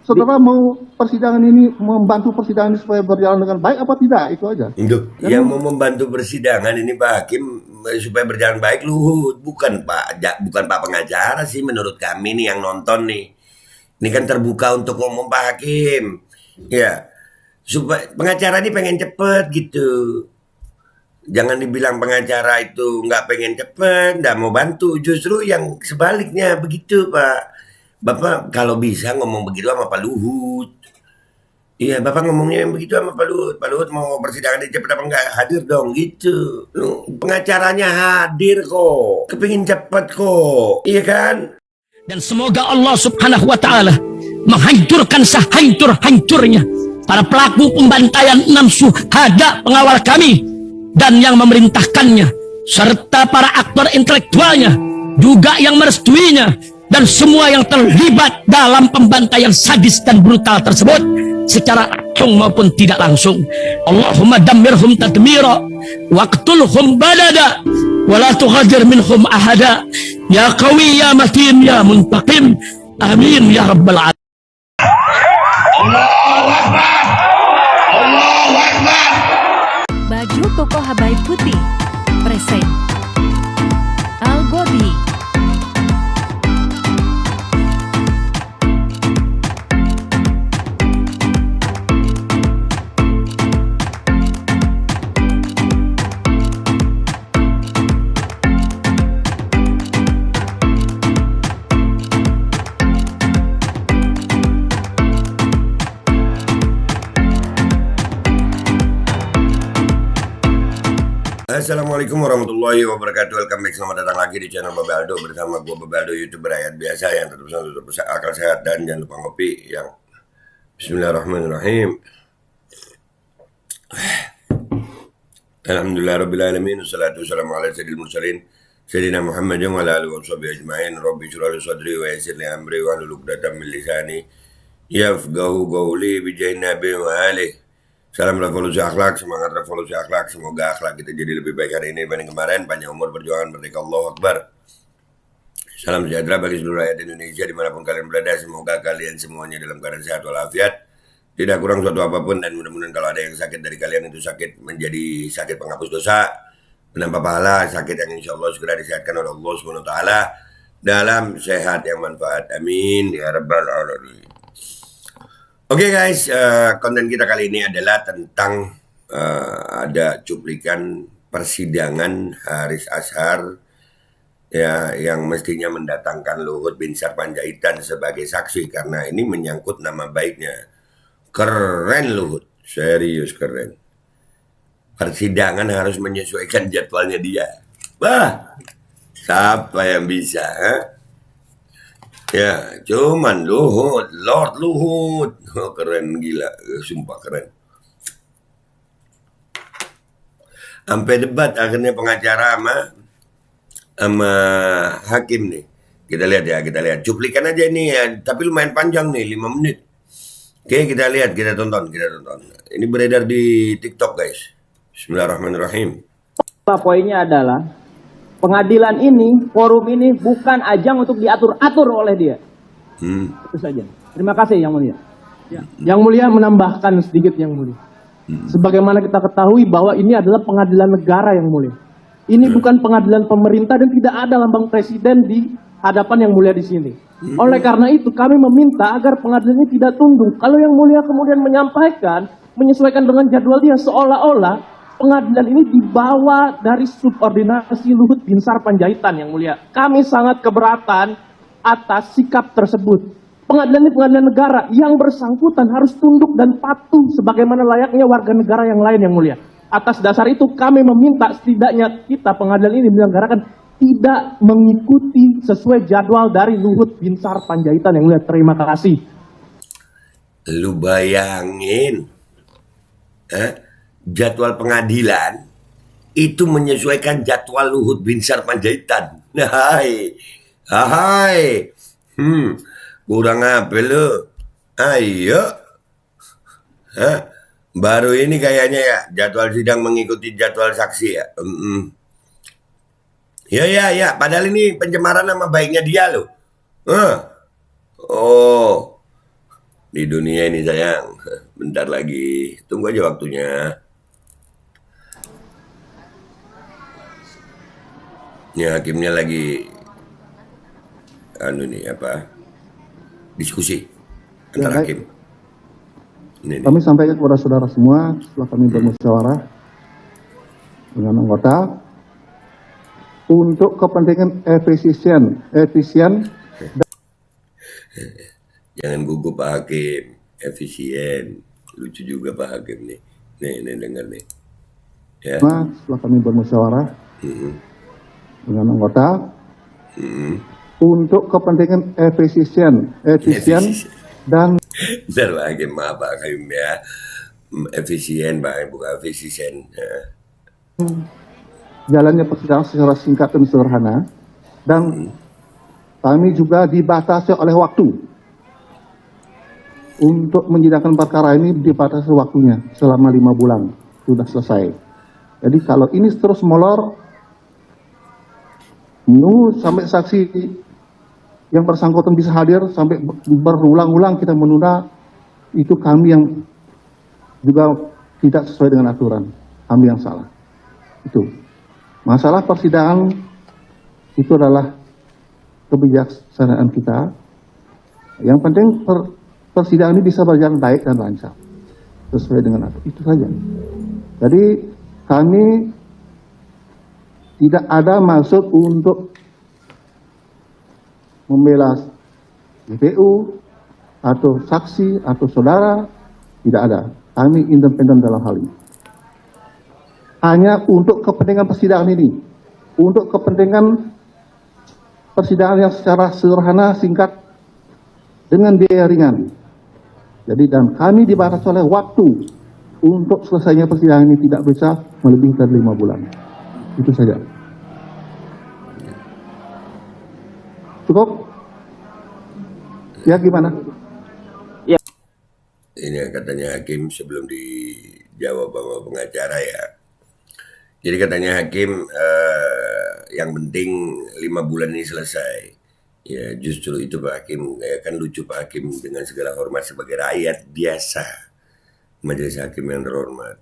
saudara mau persidangan ini, membantu persidangan ini supaya berjalan dengan baik apa tidak, itu aja. Yang mau membantu persidangan ini Pak Hakim supaya berjalan baik Luhut, bukan Pak pengacara sih menurut kami nih yang nonton nih. Ini kan terbuka untuk ngomong Pak Hakim. Ya, supaya pengacara ini pengen cepet gitu. Jangan dibilang pengacara itu nggak pengen cepet, nggak mau bantu. Justru yang sebaliknya begitu Pak. Bapak kalau bisa ngomong begitu sama Pak Luhut. Iya, Bapak ngomongnya yang begitu sama Pak Luhut. Pak Luhut mau persidangan ini cepet apa enggak? Hadir dong, gitu. Pengacaranya hadir kok. Kepingin cepet kok. Iya kan? Dan semoga Allah subhanahu wa ta'ala menghancurkan sehancur-hancurnya para pelaku pembantaian 6 syuhada pengawal kami dan yang memerintahkannya, serta para aktor intelektualnya, juga yang merestuinya, dan semua yang terlibat dalam pembantaian sadis dan brutal tersebut secara langsung maupun tidak langsung. Allahumma dammirhum tadmira waqtulhum badada wala tughadir minhum ahada ya qawi ya matin ya muntaqim amin ya rabbal alamin. Allahu Akbar, Allahu Akbar. Baju koko Habaib Putih present Al Godi. Assalamualaikum warahmatullahi wabarakatuh. Welcome back, selamat datang lagi di channel Babe Aldo bersama gue Babe Aldo, YouTuber rakyat biasa yang tetap selalu akal sehat dan jangan lupa ngopi yang Bismillahirrahmanirrahim. Alhamdulillahirrahmanirrahim. Wassalatu wassalamu ala sayyidil mursalin Sayyidina Muhammadin wa ala alihi wa sahbihi ajma'in. Rabbi shrah li sadri wa yassir li amri wa hlul 'uqdatam min lisani yafqahu qawli bi jahin nabi wa alihi. Salam revolusi akhlak, semangat revolusi akhlak. Semoga akhlak kita jadi lebih baik hari ini dibanding kemarin. Panjang umur, perjuangan, merdeka, Allahu Akbar. Salam sejahtera bagi seluruh rakyat Indonesia dimanapun kalian berada. Semoga kalian semuanya dalam keadaan sehat walafiat, tidak kurang suatu apapun, dan mudah-mudahan kalau ada yang sakit dari kalian itu sakit menjadi sakit penghapus dosa, menambah pahala, sakit yang insya Allah segera disehatkan oleh Allah SWT dalam sehat yang manfaat. Amin ya rabbal alamin. Oke guys, konten kita kali ini adalah tentang ada cuplikan persidangan Haris Azhar ya, yang mestinya mendatangkan Luhut Binsar Panjaitan sebagai saksi karena ini menyangkut nama baiknya. Keren Luhut, serius keren. Persidangan harus menyesuaikan jadwalnya dia. Wah, siapa yang bisa? Ya, cuman Luhut, Lord Luhut. Oh, keren gila, sumpah keren. Sampai debat akhirnya pengacara sama hakim nih. Kita lihat ya, kita lihat. Cuplikan aja nih ya, tapi lumayan panjang nih, 5 menit. Oke, kita lihat, kita tonton. Ini beredar di TikTok, guys. Bismillahirrahmanirrahim. Poinnya adalah pengadilan ini, forum ini bukan ajang untuk diatur-atur oleh dia. Itu saja. Terima kasih Yang Mulia. Ya. Yang Mulia menambahkan sedikit Yang Mulia. Sebagaimana kita ketahui bahwa ini adalah pengadilan negara Yang Mulia. Ini bukan pengadilan pemerintah dan tidak ada lambang presiden di hadapan Yang Mulia di sini. Oleh karena itu kami meminta agar pengadilan ini tidak tunduk. Kalau Yang Mulia kemudian menyampaikan, menyesuaikan dengan jadwal dia, seolah-olah pengadilan ini dibawa dari subordinasi Luhut Binsar Panjaitan Yang Mulia. Kami sangat keberatan atas sikap tersebut. Pengadilan ini pengadilan negara, yang bersangkutan harus tunduk dan patuh sebagaimana layaknya warga negara yang lain Yang Mulia. Atas dasar itu kami meminta setidaknya kita pengadilan ini menyelenggarakan tidak mengikuti sesuai jadwal dari Luhut Binsar Panjaitan Yang Mulia. Terima kasih. Lu bayangin, jadwal pengadilan itu menyesuaikan jadwal Luhut Binsar Panjaitan. Hai. Kurang apa lu? Ayo. Baru ini kayaknya ya, jadwal sidang mengikuti jadwal saksi ya. Ya. Padahal ini pencemaran nama baiknya dia loh. Oh. di dunia ini sayang. Bentar lagi, tunggu aja waktunya. Ini hakimnya lagi diskusi baik. antara hakim. Ini. Kami sampaikan kepada saudara semua setelah kami bermusyawarah dengan anggota untuk kepentingan efisien Jangan gugup Pak Hakim, efisien. Lucu juga Pak Hakim nih. Nih dengar nih. Ya. setelah kami bermusyawarah dengan anggota untuk kepentingan efisien dan Bentar Pak Hakim, maaf Pak Hakim ya. Efisien Pak Hakim, bukan efisien. Ya. jalannya persidangan secara singkat dan sederhana, dan kami juga dibatasi oleh waktu untuk menyidangkan perkara ini, dibatasi waktunya selama 5 bulan sudah selesai. Jadi kalau ini terus molor, sampai saksi yang bersangkutan bisa hadir sampai berulang-ulang kita menunda, itu kami yang juga tidak sesuai dengan aturan, kami yang salah. Itu masalah persidangan, itu adalah kebijaksanaan kita. Yang penting persidangan ini bisa berjalan baik dan lancar sesuai dengan aturan, itu saja. Jadi kami tidak ada maksud untuk membela GPU atau saksi atau saudara, tidak ada. Kami independen dalam hal ini. Hanya untuk kepentingan persidangan ini, untuk kepentingan persidangan yang secara sederhana, singkat, dengan biaya ringan. Jadi dan kami dibatasi oleh waktu untuk selesainya persidangan ini tidak bisa melebihi dari 5 bulan. Itu saja. Cukup? Ya gimana? Ini yang katanya hakim sebelum dijawab sama pengacara ya. Jadi katanya hakim yang penting 5 bulan ini selesai. Ya justru itu Pak Hakim, kan lucu Pak Hakim dengan segala hormat sebagai rakyat biasa. Majelis hakim yang terhormat.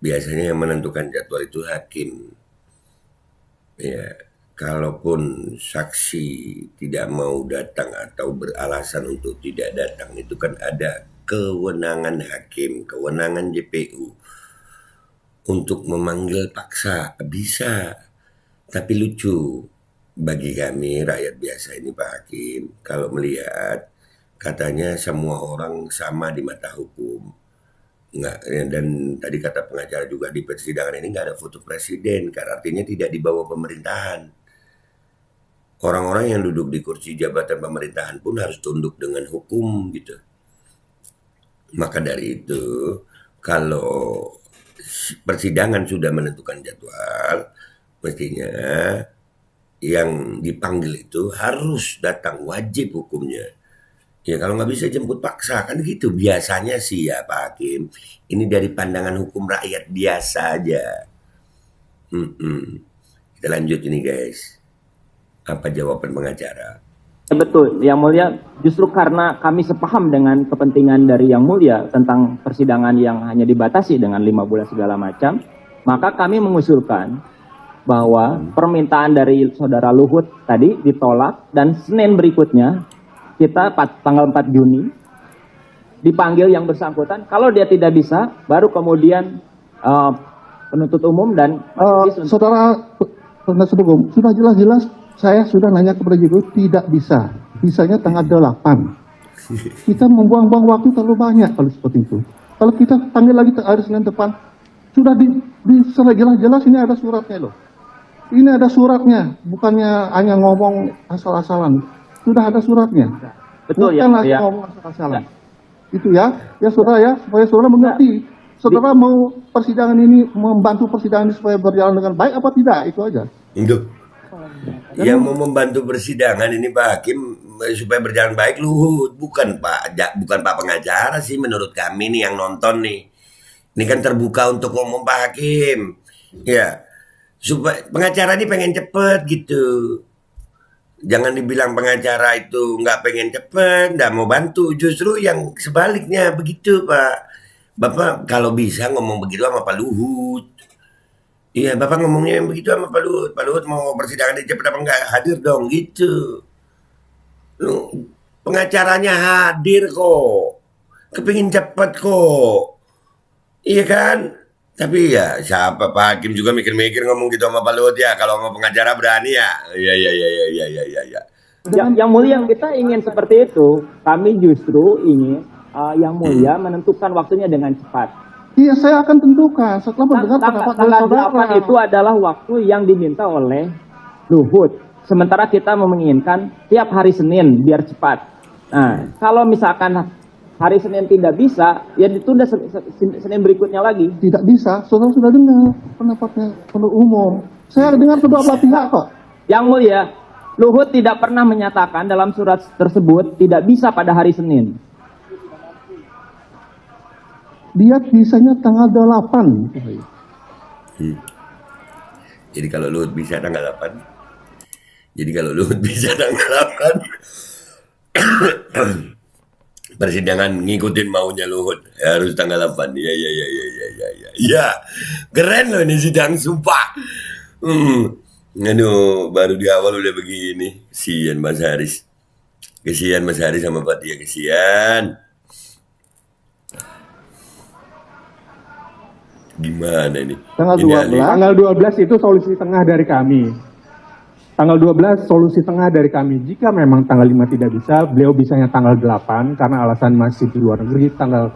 Biasanya yang menentukan jadwal itu hakim. Ya, kalaupun saksi tidak mau datang atau beralasan untuk tidak datang, itu kan ada kewenangan hakim, kewenangan JPU untuk memanggil paksa, bisa. Tapi lucu bagi kami rakyat biasa ini Pak Hakim, kalau melihat katanya semua orang sama di mata hukum. Nggak, dan tadi kata pengacara juga di persidangan ini nggak ada foto presiden, karena artinya tidak di bawah pemerintahan. Orang-orang yang duduk di kursi jabatan pemerintahan pun harus tunduk dengan hukum gitu. Maka dari itu, kalau persidangan sudah menentukan jadwal, mestinya yang dipanggil itu harus datang, wajib hukumnya. Ya kalau nggak bisa jemput paksa, kan gitu biasanya sih ya Pak Hakim. Ini dari pandangan hukum rakyat biasa aja. Kita lanjut ini guys. Apa jawaban pengacara? Betul, Yang Mulia, justru karena kami sepaham dengan kepentingan dari Yang Mulia tentang persidangan yang hanya dibatasi dengan 5 bulan segala macam, maka kami mengusulkan bahwa permintaan dari Saudara Luhut tadi ditolak, dan Senin berikutnya kita tanggal 4 Juni dipanggil yang bersangkutan. Kalau dia tidak bisa, baru kemudian penuntut umum dan saudara penasihat hukum, sudah jelas-jelas saya sudah nanya kepada JPU, tidak bisa. Bisanya tanggal 8. Kita membuang-buang waktu terlalu banyak kalau seperti itu. Kalau kita panggil lagi hari Senin depan, sudah jelas-jelas ini ada suratnya loh. Ini ada suratnya, bukannya hanya ngomong asal-asalan. Sudah ada suratnya. Betul bukan lagi ya. ngomong asal-asalan. Itu ya saudara ya, supaya saudara mengerti. Saudara mau persidangan ini, membantu persidangan ini supaya berjalan dengan baik apa tidak, itu aja. Itu. Yang mau membantu persidangan ini Pak Hakim supaya berjalan baik Luhut, bukan Pak pengacara sih menurut kami nih yang nonton nih. Ini kan terbuka untuk ngomong Pak Hakim. Ya. Supaya pengacara ini pengen cepet gitu. Jangan dibilang pengacara itu nggak pengen cepet, nggak mau bantu. Justru yang sebaliknya begitu, Pak. Bapak kalau bisa ngomong begitu sama Pak Luhut. Iya, Bapak ngomongnya yang begitu sama Pak Luhut. Pak Luhut mau persidangan cepet apa enggak? Hadir dong, gitu. Lu, pengacaranya hadir kok. Kepingin cepet kok. Iya kan? Tapi ya siapa Pak Hakim juga mikir-mikir ngomong gitu sama Pak Luhut ya. Kalau sama pengacara berani ya. Iya, iya, iya, iya, iya, iya, iya. Ya. Yang mulia, kita ingin seperti itu. Kami justru ingin yang mulia menentukan waktunya dengan cepat. Iya, saya akan tentukan setelah mendengar pendapat dari Tanggal saudara. 8 itu adalah waktu yang diminta oleh Luhut. Sementara kita menginginkan tiap hari Senin biar cepat. Nah, kalau misalkan hari Senin tidak bisa, ya ditunda Senin berikutnya lagi. Tidak bisa, saudara sudah dengar pendapatnya penuntut umum. Saya dengar kedua belah pihak kok. Yang mulia, Luhut tidak pernah menyatakan dalam surat tersebut tidak bisa pada hari Senin. Dia bisanya tanggal 8. Jadi kalau Luhut bisa tanggal 8. Jadi kalau Luhut bisa tanggal 8. Persidangan ngikutin maunya Luhut. Harus tanggal 8. Ya, ya, ya, ya, ya, ya, ya. Ya, keren loh ini sidang, sumpah. Aduh, baru di awal udah begini. Kesian Mas Haris. Kesian Mas Haris sama Fatia, kesian. Gimana ini? Tanggal Ini 12. Tanggal 12 itu solusi tengah dari kami. Tanggal 12 solusi tengah dari kami. Jika memang tanggal 5 tidak bisa, beliau bisanya tanggal 8 karena alasan masih di luar negeri. Tanggal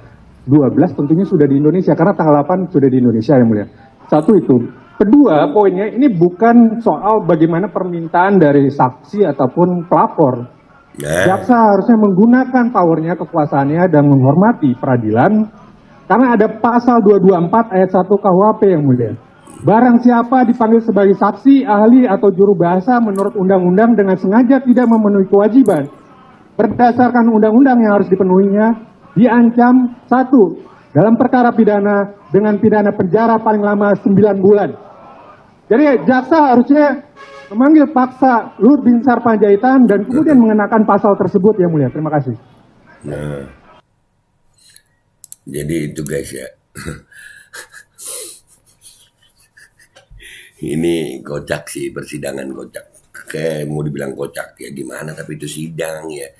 12 tentunya sudah di Indonesia karena tanggal 8 sudah di Indonesia, yang mulia. Satu itu. Kedua, poinnya ini bukan soal bagaimana permintaan dari saksi ataupun pelapor. Jaksa harusnya menggunakan powernya, kekuasaannya, dan menghormati peradilan. Karena ada pasal 224 ayat 1 KUHP, yang mulia. Barang siapa dipanggil sebagai saksi, ahli, atau juru bahasa menurut undang-undang dengan sengaja tidak memenuhi kewajiban berdasarkan undang-undang yang harus dipenuhinya, diancam 1. Dalam perkara pidana dengan pidana penjara paling lama 9 bulan. Jadi jaksa harusnya memanggil paksa Luhut Binsar Panjaitan dan kemudian mengenakan pasal tersebut, yang mulia. Terima kasih. Nah, jadi itu guys ya. Ini kocak sih, persidangan kocak. Kayak mau dibilang kocak ya gimana, tapi itu sidang ya.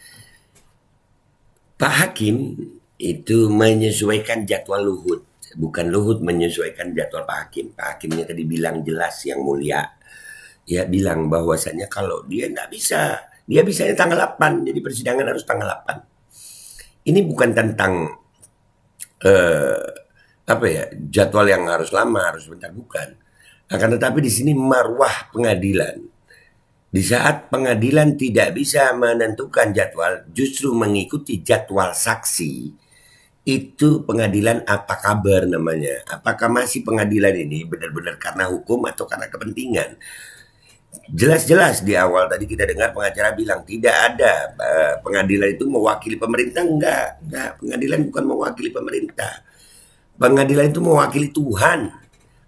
Pak Hakim itu menyesuaikan jadwal Luhut. Bukan Luhut menyesuaikan jadwal Pak Hakim. Pak Hakimnya tadi bilang jelas, yang mulia. Ya bilang bahwasanya kalau dia nggak bisa. Dia bisanya tanggal 8. Jadi persidangan harus tanggal 8. Ini bukan tentang apa ya, jadwal yang harus lama, harus bentar, bukan. Akan tetapi di sini marwah pengadilan. Di saat pengadilan tidak bisa menentukan jadwal, justru mengikuti jadwal saksi, itu pengadilan apa kabar namanya? Apakah masih pengadilan ini benar-benar karena hukum atau karena kepentingan? Jelas-jelas di awal tadi kita dengar pengacara bilang tidak ada pengadilan itu mewakili pemerintah. Enggak. Pengadilan bukan mewakili pemerintah. Pengadilan itu mewakili Tuhan.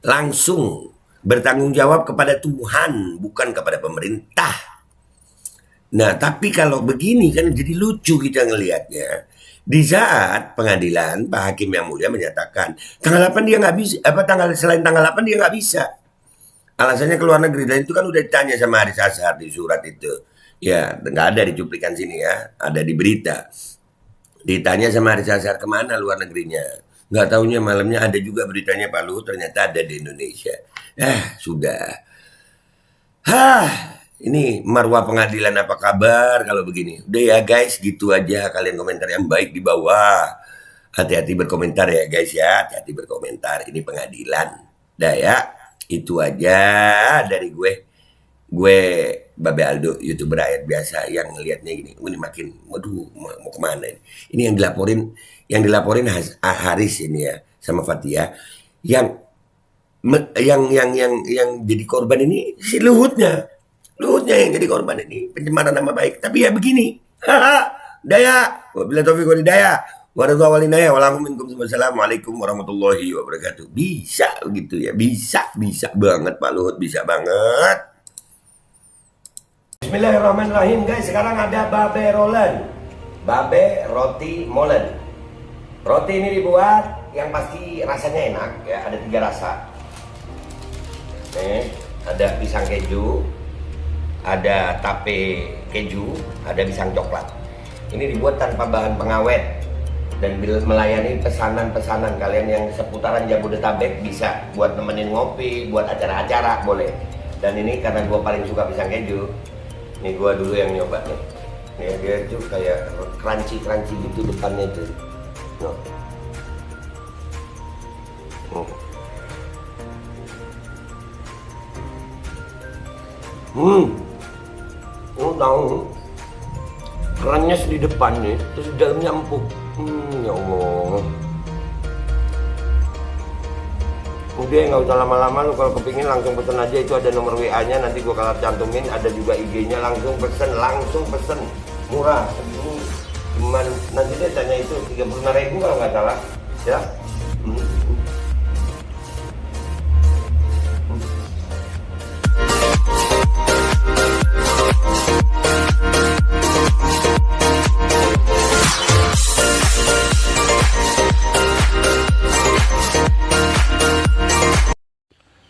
Langsung bertanggung jawab kepada Tuhan, bukan kepada pemerintah. Nah, tapi kalau begini kan jadi lucu kita ngelihatnya. Di saat pengadilan, Pak Hakim yang mulia menyatakan tanggal 8 dia nggak bisa, selain tanggal 8 dia nggak bisa. Alasannya ke luar negeri, dan itu kan udah ditanya sama Haris Azhar di surat itu. Ya, nggak ada di cuplikan sini ya, ada di berita. Ditanya sama Haris Azhar kemana luar negerinya. Nggak taunya malamnya ada juga beritanya Pak Luhut ternyata ada di Indonesia. Sudah. Ini marwah pengadilan apa kabar kalau begini. Udah ya guys, gitu aja. Kalian komentar yang baik di bawah. Hati-hati berkomentar ya guys ya. Hati-hati berkomentar. Ini pengadilan. Dah ya. Itu aja dari gue. Gue Babe Aldo, YouTuber rakyat biasa yang ngelihatnya gini. Ini makin, waduh, mau kemana ini? Ini yang dilaporin Haris ini ya sama Fatia. Yang jadi korban ini si Luhutnya yang jadi korban ini, pencemaran nama baik. Tapi ya begini, daya, wabillahi taufiq wal hidayah, wassalamualaikum warahmatullahi wabarakatuh. Bisa gitu ya, bisa banget Pak Luhut, bisa banget. Bismillahirrahmanirrahim guys, sekarang ada babe rolen, babe roti molen. Roti ini dibuat yang pasti rasanya enak ya, ada 3 rasa. Nih, ada pisang keju, ada tape keju, ada pisang coklat. Ini dibuat tanpa bahan pengawet dan melayani pesanan-pesanan kalian yang seputaran Jabodetabek, bisa buat nemenin ngopi, buat acara-acara boleh. Dan ini karena gue paling suka pisang keju, nih gue dulu yang nyoba nih. Nih dia tuh kayak crunchy gitu depannya tuh. No. Tahu kerannya di depan nih, terus di dalamnya empuk. Ya Allah. Udah nggak usah lama-lama, lu kalau kepingin langsung pesen aja, itu ada nomor WA-nya, nanti gua kalau cantumin, ada juga IG-nya, langsung pesen, murah segini. Cuman nanti dia tanya itu 35.000 kalau nggak salah, ya.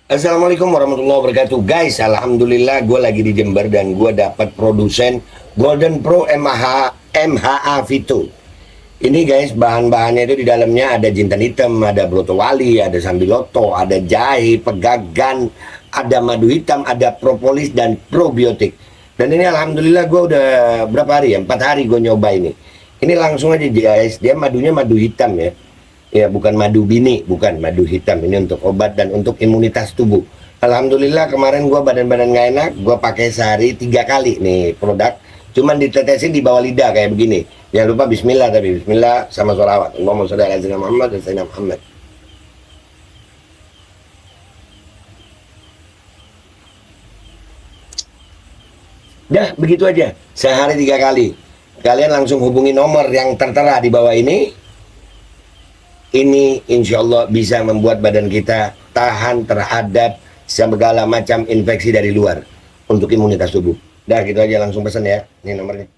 Assalamualaikum warahmatullahi wabarakatuh guys. Alhamdulillah gue lagi di Jember dan gue dapat produsen Golden Pro MHA Vito. Ini guys, bahan-bahannya itu di dalamnya ada jintan hitam, ada broto wali, ada sambiloto, ada jahe, pegagan, ada madu hitam, ada propolis dan probiotik. Dan ini alhamdulillah gue udah berapa hari ya, 4 hari gue nyoba ini. Ini langsung aja guys, dia madunya madu hitam ya. Ya bukan madu bini, bukan madu hitam. Ini untuk obat dan untuk imunitas tubuh. Alhamdulillah kemarin gua badan-badan gak enak, gua pakai sehari 3 kali nih produk. Cuman ditetesin di bawah lidah kayak begini. Jangan lupa bismillah, tapi bismillah sama sholawat. Allahumma sholli ala sayyidina Muhammad dan sayyidina Muhammad. Dah begitu aja, sehari 3 kali. Kalian langsung hubungi nomor yang tertera di bawah ini. Ini insya Allah bisa membuat badan kita tahan terhadap segala macam infeksi dari luar untuk imunitas tubuh. Dah gitu aja, langsung pesan ya, ini nomornya.